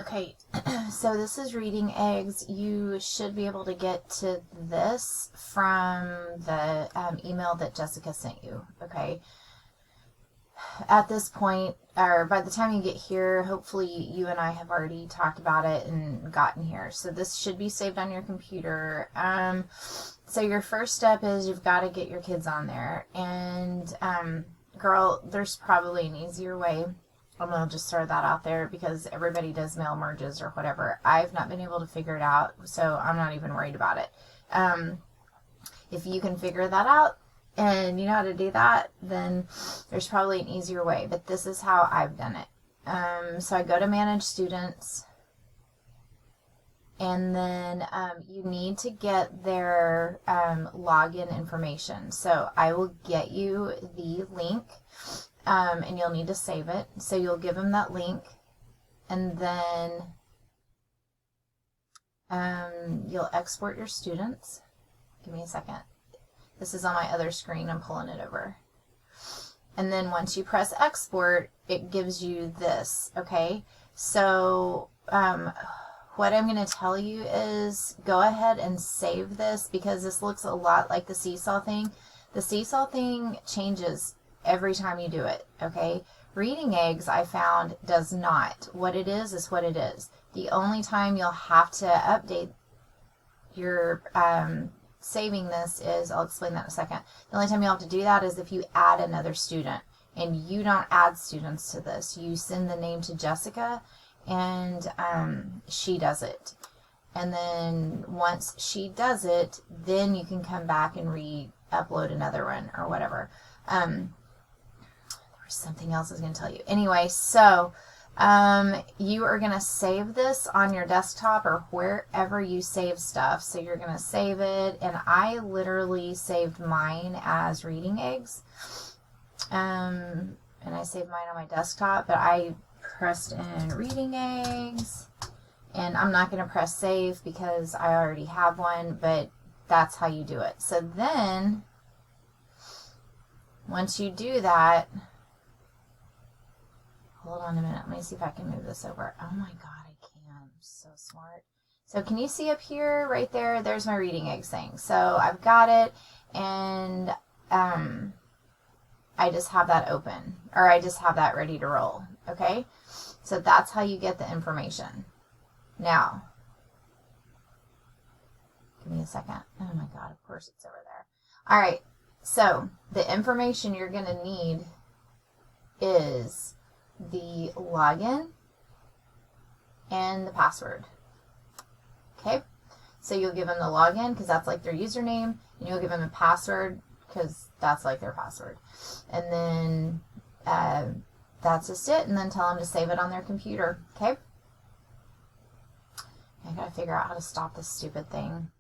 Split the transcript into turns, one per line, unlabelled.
Okay, so this is Reading Eggs. You should be able to get to this from the email that Jessica sent you, okay? At this point, or by the time you get here, hopefully you and I have already talked about it and gotten here. So this should be saved on your computer. So your first step is you've got to get your kids on there. And, girl, there's probably an easier way. I'm going to just throw that out there because everybody does mail merges or whatever. I've not been able to figure it out, so I'm not even worried about it. If you can figure that out and you know how to do that, then there's probably an easier way. But this is how I've done it. So I go to Manage Students, and then you need to get their login information. So I will get you the link. And you'll need to save it. So you'll give them that link, and then you'll export your students. Give me a second. This is on my other screen. I'm pulling it over. And then once you press export, it gives you this, okay? So what I'm going to tell you is go ahead and save this because this looks a lot like the Seesaw thing. The Seesaw thing changes every time you do it, okay? Reading Eggs, I found, does not. What it is what it is. The only time you'll have to update your saving this is, I'll explain that in a second. The only time you'll have to do that is if you add another student. And you don't add students to this. You send the name to Jessica, and she does it. And then once she does it, then you can come back and re-upload another one or whatever. Something else I was going to tell you. Anyway, so you are going to save this on your desktop or wherever you save stuff. So you're going to save it, and I literally saved mine as Reading Eggs. And I saved mine on my desktop, but I pressed in Reading Eggs, and I'm not going to press save because I already have one, but that's how you do it. So then, once you do that, hold on a minute. Let me see if I can move this over. Oh my God, I can. I'm so smart. So can you see up here, right there? There's my Reading Eggs thing. So I've got it, and I just have that open, or I just have that ready to roll. Okay? So that's how you get the information. Now, give me a second. Oh my God, of course it's over there. All right. So the information you're going to need is the login and the password. Okay, so you'll give them the login because that's like their username, and you'll give them a password because that's like their password, and then that's just it. And then tell them to save it on their computer. Okay, I gotta figure out how to stop this stupid thing.